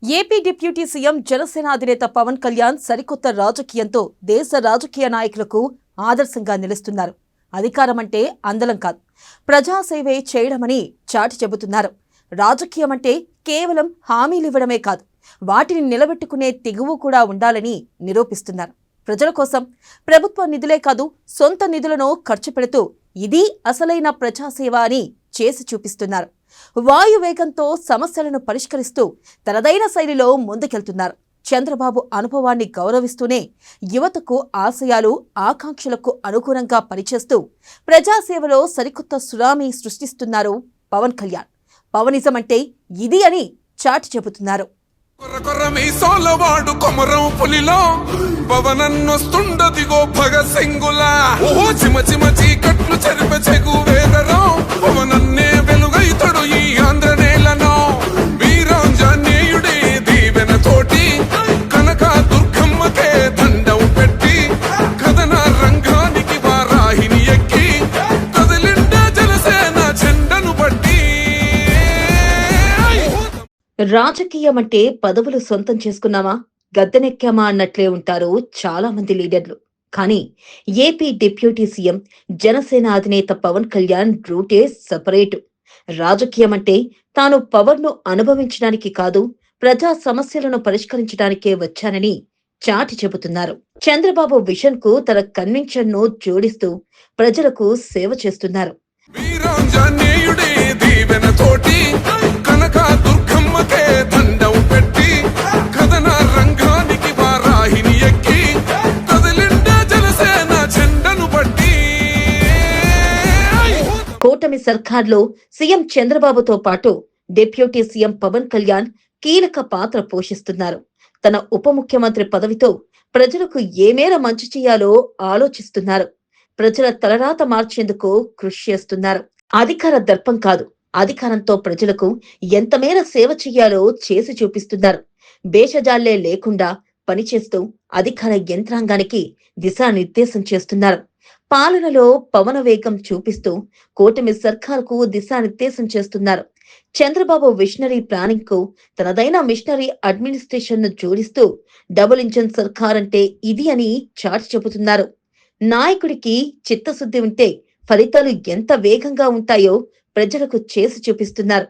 AP deputy CM Janasena అధినేత పవన్ కళ్యాణ్ సరికొత్త రాజకీయంతో దేశ రాజకీయ నాయకులకు ఆదర్శంగా నిలుస్తున్నారు. అధికారం అంటే అందలం కాదు, ప్రజాసేవే చేయడమని చాటి చెబుతున్నారు. రాజకీయం అంటే కేవలం హామీలివ్వడమే కాదు, వాటిని నిలబెట్టుకునే తెగువ కూడా ఉండాలని నిరూపిస్తున్నారు. ప్రజల కోసం ప్రభుత్వ నిధులే కాదు, సొంత నిధులను ఖర్చు పెడుతూ ఇది అసలైన ప్రజాసేవ అని చేసి చూపిస్తున్నారు. వాయువేగంతో సమస్యలను పరిష్కరిస్తూ తనదైన శైలిలో ముందుకెళ్తున్నారు. చంద్రబాబు అనుభవాన్ని గౌరవిస్తూనే యువతకు ఆశయాలు, ఆకాంక్షలకు అనుగుణంగా పనిచేస్తూ ప్రజాసేవలో సరికొత్త సునామీ సృష్టిస్తున్నారు పవన్ కళ్యాణ్. పవనిజం అంటే ఇది అని చాటి చెబుతున్నారు. రాజకీయం అంటే పదవులు సొంతం చేసుకున్నామా, గద్దెనెక్కామా అన్నట్లే ఉంటారు చాలా మంది లీడర్లు. కానీ ఏపీ డిప్యూటీ సీఎం జనసేన అధినేత పవన్ కళ్యాణ్ రూటే సపరేటు. రాజకీయం అంటే తాను పవర్ను అనుభవించడానికి కాదు, ప్రజా సమస్యలను పరిష్కరించడానికే వచ్చానని చాటి చెబుతున్నారు. చంద్రబాబు విజన్ కు తన కన్విక్షన్ ను జోడిస్తూ ప్రజలకు సేవ చేస్తున్నారు. కూటమి సర్కార్లో సీఎం చంద్రబాబుతో పాటు డిప్యూటీ సీఎం పవన్ కళ్యాణ్ కీలక పాత్ర పోషిస్తున్నారు. తన ఉప ముఖ్యమంత్రి పదవితో ప్రజలకు ఏమేర మంచి చేయాలో ఆలోచిస్తున్నారు. ప్రజల తలరాత మార్చేందుకు కృషి చేస్తున్నారు. అధికార దర్పం కాదు, అధికారంతో ప్రజలకు ఎంత మేర సేవ చెయ్యాలో చేసి చూపిస్తున్నారు. భేషజాలే లేకుండా పనిచేస్తూ అధికార యంత్రాంగానికి దిశానిర్దేశం చేస్తున్నారు. పాలనలో పవన వేగం చూపిస్తూ కూటమి సర్కార్కు దిశానిర్దేశం చేస్తున్నారు. చంద్రబాబు విజనరీ ప్లానింగ్ కు తనదైన మిషనరీ అడ్మినిస్ట్రేషన్ ను జోడిస్తూ డబుల్ ఇంజన్ సర్కార్ అంటే ఇది అని చాటి చెబుతున్నారు. నాయకుడికి చిత్తశుద్ధి ఉంటే ఫలితాలు ఎంత వేగంగా ఉంటాయో ప్రజలకు చేసి చూపిస్తున్నారు.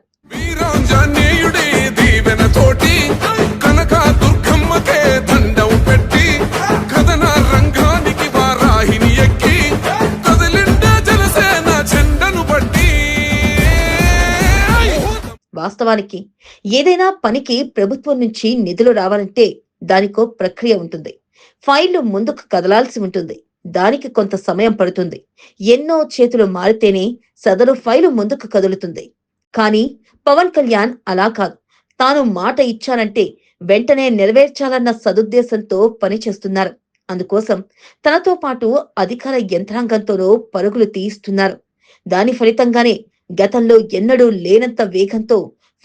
వాస్తవానికి ఏదైనా పనికి ప్రభుత్వం నుంచి నిధులు రావాలంటే దానికో ప్రక్రియ ఉంటుంది. ఫైళ్లు ముందుకు కదలాల్సి ఉంటుంది. దానికి కొంత సమయం పడుతుంది. ఎన్నో చేతులు మారితేనే సదరు ఫైలు ముందుకు కదులుతుంది. కానీ పవన్ కళ్యాణ్ అలా కాదు. తాను మాట ఇచ్చానంటే వెంటనే నెరవేర్చాలన్న సదుద్దేశంతో పనిచేస్తున్నారు. అందుకోసం తనతో పాటు అధికార యంత్రాంగంతోనూ పరుగులు తీయిస్తున్నారు. దాని ఫలితంగానే గతంలో ఎన్నడూ లేనంత వేగంతో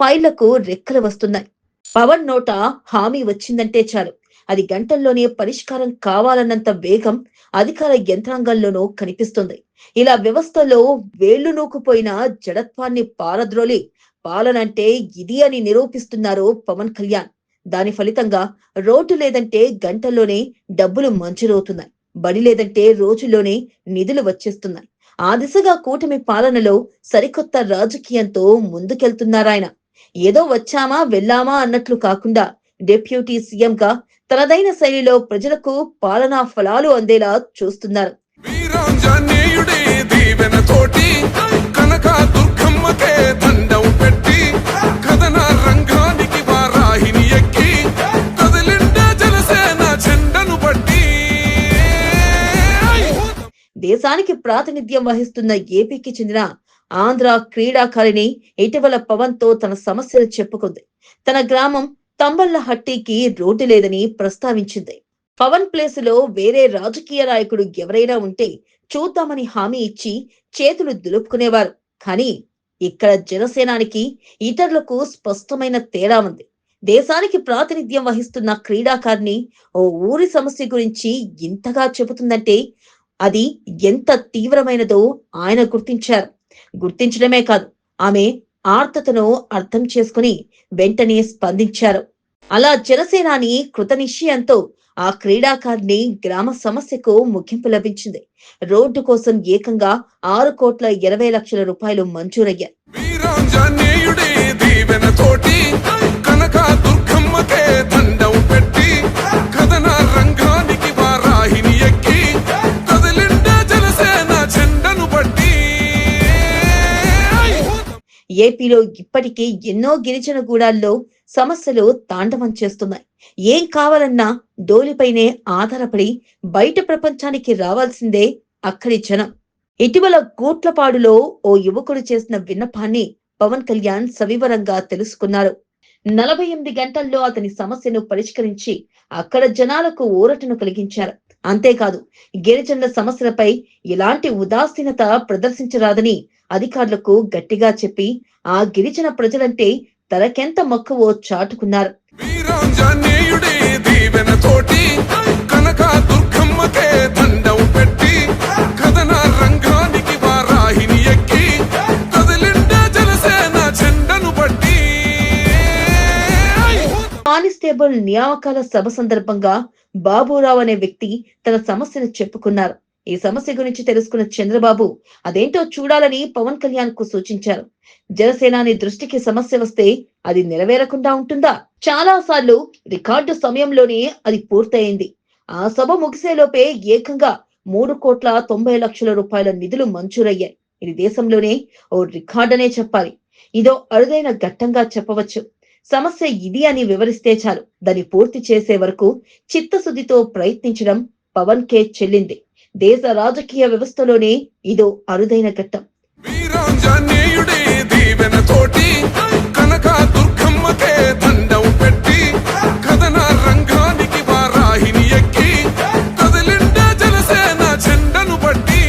ఫైళ్లకు రెక్కలు వస్తున్నాయి. పవన్ నోట హామీ వచ్చిందంటే చాలు, అది గంటల్లోనే పరిష్కారం కావాలన్నంత వేగం అధికార యంత్రాంగంలోనూ కనిపిస్తుంది. ఇలా వ్యవస్థలో వేళ్లు నూకుపోయిన జడత్వాన్ని పారద్రోలి పాలనంటే ఇది అని నిరూపిస్తున్నారు పవన్ కళ్యాణ్. దాని ఫలితంగా రోడ్డు లేదంటే గంటల్లోనే డబ్బులు మంజూరవుతున్నాయి, బడి లేదంటే రోజుల్లోనే నిధులు వచ్చేస్తున్నాయి. ఆ దిశగా కూటమి పాలనలో సరికొత్త రాజకీయంతో ముందుకెళ్తున్నారాయన. ఏదో వచ్చామా వెళ్ళామా అన్నట్లు కాకుండా డిప్యూటీ సీఎం గా తనదైన శైలిలో ప్రజలకు పాలనా ఫలాలు అందేలా చూస్తున్నారు. దేశానికి ప్రాతినిధ్యం వహిస్తున్న ఏపీకి చెందిన ఆంధ్ర క్రీడాకారిణి ఇటీవల పవన్ తో తన సమస్యలు చెప్పుకుంది. తన గ్రామం తంబళ్లహట్టికి రోడ్డు లేదని ప్రస్తావించింది. పవన్ ప్లేస్ లో వేరే రాజకీయ నాయకుడు ఎవరైనా ఉంటే చూద్దామని హామీ ఇచ్చి చేతులు దులుపుకునేవారు. కానీ ఇక్కడ జనసేనానికి ఇతరులకు స్పష్టమైన తేడా ఉంది. దేశానికి ప్రాతినిధ్యం వహిస్తున్న క్రీడాకారిణి ఓ ఊరి సమస్య గురించి ఇంతగా చెబుతుందంటే అది ఎంత తీవ్రమైనదో ఆయన గుర్తించారు. గుర్తించడమే కాదు, ఆమె ఆర్తతను అర్థం చేసుకుని వెంటనే స్పందించారు. అలా జనసేనాని కృతనిశ్చయంతో ఆ క్రీడాకారిణి గ్రామ సమస్యకు ముగింపు లభించింది. రోడ్డు కోసం ఏకంగా 6,20,00,000 మంజూరయ్యాయి. వీరాంజనేయుడే దీవెన తోటి కనక దుర్గమ్మకే దండం పెట్టి కథన రంగానికి వారాహిని ఎక్కి కదలిండ జనసేన చెండను బట్టి. ఏపీలో ఇప్పటికీ ఎన్నో గిరిజన గూడాల్లో సమస్యలు తాండవం చేస్తున్నాయి. ఏం కావాలన్నా డోలిపైనే ఆధారపడి బయట ప్రపంచానికి రావాల్సిందే అక్కడి జనం. ఇటీవల గూట్లపాడులో ఓ యువకుడు చేసిన విన్నపాన్ని పవన్ కళ్యాణ్ సవివరంగా తెలుసుకున్నారు. 48 గంటల్లో అతని సమస్యను పరిష్కరించి అక్కడ జనాలకు ఊరటను కలిగించారు. అంతేకాదు, గిరిజనుల సమస్యలపై ఎలాంటి ఉదాసీనత ప్రదర్శించరాదని అధికారులకు గట్టిగా చెప్పి ఆ గిరిజన ప్రజలంటే తనకెంత మక్కువో చాటుకున్నారు. వీరాంజనేయుడే దీవెన తోటి కనక దుర్గమ్మకే దండం పెట్టి కథన రంగానికి వారాహిని ఎక్కి కదలిండ జనసేన చెండను బట్టి. కానిస్టేబుల్ నియామకాల సభ సందర్భంగా బాబురావు అనే వ్యక్తి తన సమస్యను చెప్పుకున్నారు. ఈ సమస్య గురించి తెలుసుకున్న చంద్రబాబు అదేంటో చూడాలని పవన్ కళ్యాణ్ కు సూచించారు. జనసేనాని దృష్టికి సమస్య వస్తే అది నెరవేరకుండా ఉంటుందా? చాలా సార్లు రికార్డు సమయంలోనే అది పూర్తయింది. ఆ సభ ముగిసేలోపే ఏకంగా 3,90,00,000 నిధులు మంజూరయ్యాయి. ఇది దేశంలోనే ఓ రికార్డనే చెప్పాలి. ఇదో అరుదైన ఘట్టంగా చెప్పవచ్చు. సమస్య ఇది అని వివరిస్తే చాలు, దాన్ని పూర్తి చేసే వరకు చిత్తశుద్ధితో ప్రయత్నించడం పవన్ కే చెల్లింది. దేశ రాజకీయ వ్యవస్థలోనే ఇదో అరుదైన ఘట్టం. వీరాంజనేయుడే దీవెన తోటి కనక దుర్గమ్మకే దండం పెట్టి కథన రంగానికి వారాహిని ఎక్కి కదలిండ జనసేన చెండను బట్టి.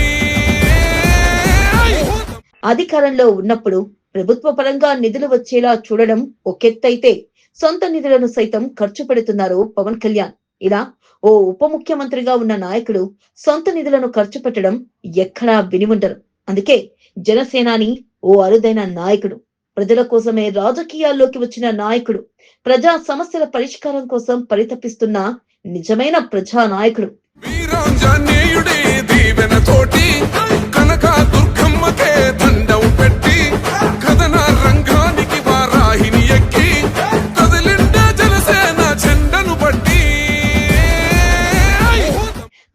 అధికారంలో ఉన్నప్పుడు ప్రభుత్వ పరంగా నిధులు వచ్చేలా చూడడం ఒకెత్తైతే సొంత నిధులను సైతం ఖర్చు పెడుతున్నారు పవన్ కళ్యాణ్. ఇలా ఓ ఉప ముఖ్యమంత్రిగా ఉన్న నాయకుడు సొంత నిధులను ఖర్చు పెట్టడం ఎక్కడా వినివుండరు. అందుకే జనసేనాని ఓ అరుదైన నాయకుడు, ప్రజల కోసమే రాజకీయాల్లోకి వచ్చిన నాయకుడు, ప్రజా సమస్యల పరిష్కారం కోసం పరితపిస్తున్న నిజమైన ప్రజా నాయకుడు. వీరాంజనేయుడే దీవెన తోటి కనక దుర్గమ్మకే దండం పెట్టి కథన రంగానికి వారాహిని ఎక్కి కదలిండ జనసేన చెండను బట్టి.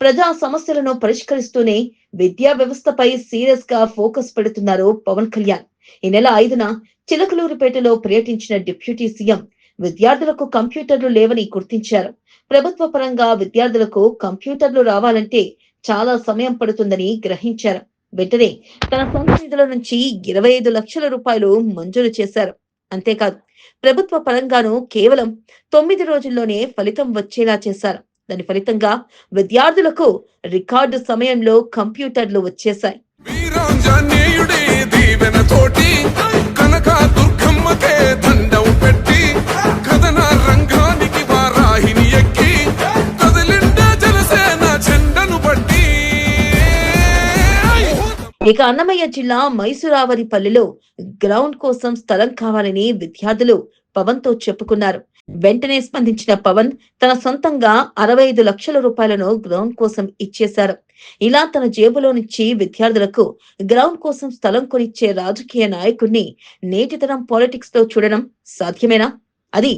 ప్రజా సమస్యలను పరిష్కరిస్తూనే విద్యా వ్యవస్థపై సీరియస్ గా ఫోకస్ పెడుతున్నారు పవన్ కళ్యాణ్. ఈ నెల 5న చిలకలూరిపేటలో పర్యటించిన డిప్యూటీ సీఎం విద్యార్థులకు కంప్యూటర్లు లేవని గుర్తించారు. ప్రభుత్వ పరంగా విద్యార్థులకు కంప్యూటర్లు రావాలంటే చాలా సమయం పడుతుందని గ్రహించారు. వెంటనే తన సొంత నిధుల నుంచి 25 లక్షల రూపాయలు మంజూరు చేశారు. అంతేకాదు, ప్రభుత్వ పరంగాను కేవలం 9 రోజుల్లోనే ఫలితం వచ్చేలా చేశారు. దాని ఫలితంగా విద్యార్థులకు రికార్డు సమయంలో కంప్యూటర్లు వచ్చేశాయి. వీరాంజనేయుడే దీవెన తోటి కనక దుర్గమ్మకే దండం పెట్టి కథన రంగానికి వారాహిని ఎక్కి కదలిండ జనసేన చెండను బట్టి. ఇక అన్నమయ్య జిల్లా మైసూరావరిపల్లిలో గ్రౌండ్ కోసం స్థలం కావాలని విద్యార్థులు పవన్ తో చెప్పుకున్నారు. వెంటనే స్పందించిన పవన్ తన సొంతంగా 65 లక్షల రూపాయలను గ్రౌండ్ కోసం ఇచ్చేశారు. ఇలా తన జేబులో నుంచి విద్యార్థులకు గ్రౌండ్ కోసం స్థలం కొనిచ్చే రాజకీయ నాయకుడిని నేటి తరం పాలిటిక్స్ లో చూడడం సాధ్యమేనా? అది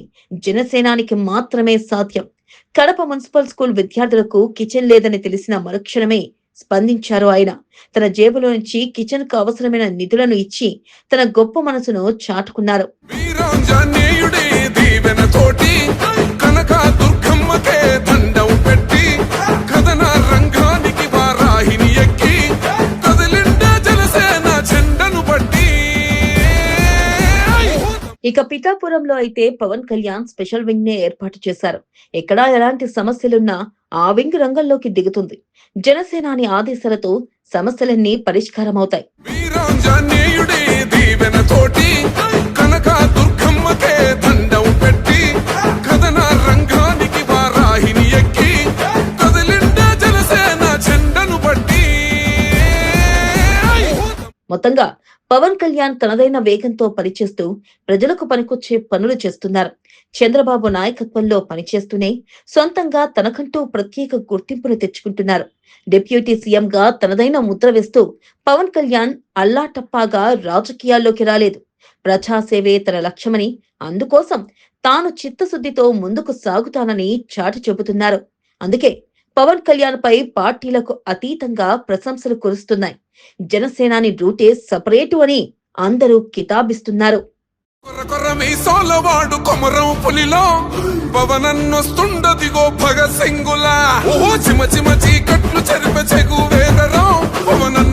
జనసేనానికి మాత్రమే సాధ్యం. కడప మున్సిపల్ స్కూల్ విద్యార్థులకు కిచెన్ లేదని తెలిసిన మరుక్షణమే స్పందించారు ఆయన. తన జేబులో నుంచి కిచెన్ కు అవసరమైన నిధులను ఇచ్చి తన గొప్ప మనసును చాటుకున్నారు. వీరాంజనేయుడే దీవెన తోటి కనక దుర్గమ్మకే దండం పెట్టి కథన రంగానికి వారాహిని ఎక్కి కదలిండ జనసేన చెండను బట్టి. ఇక పిఠాపురంలో అయితే పవన్ కళ్యాణ్ స్పెషల్ వింగ్ నే ఏర్పాటు చేశారు. ఎక్కడా ఎలాంటి సమస్యలున్నా ఆ వింగ్ రంగంలోకి దిగుతుంది. జనసేనాని ఆదేశాలతో సమస్యలన్నీ పరిష్కారమవుతాయి. వీరాంజనేయుడే దీవెన తోటి కనక దుర్గమ్మకే దండం పెట్టి కథన రంగానికి వారాహిని ఎక్కి కదలిండ జనసేన చెండను బట్టి. మొత్తంగా పవన్ కళ్యాణ్ తనదైన వేగంతో పనిచేస్తూ ప్రజలకు పనికొచ్చే పనులు చేస్తున్నారు. చంద్రబాబు నాయకత్వంలో పనిచేస్తూనే సొంతంగా తనకంటూ ప్రత్యేక గుర్తింపును తెచ్చుకుంటున్నారు. డిప్యూటీ సీఎంగా తనదైన ముద్ర వేస్తూ పవన్ కళ్యాణ్ అల్లాటప్పాగా రాజకీయాల్లోకి రాలేదు. ప్రజాసేవే తన లక్ష్యమని, అందుకోసం తాను చిత్తశుద్ధితో ముందుకు సాగుతానని చాటి చెబుతున్నారు. అందుకే పవన్ కళ్యాణ్ పై పార్టీలకు అతీతంగా ప్రశంసలు కురుస్తున్నాయి. జనసేనాని రూటే సపరేటు అని అందరూ కితాబిస్తున్నారు. కొర్ర కొర్ర మీసాలవాడు కొమరం పులిలో పవనన్నొస్తుండదిగో భగత్ సింగులా. ఓ చిమ చిమ చీకట్లు చెరిప చెగు వేదరం పవనన్న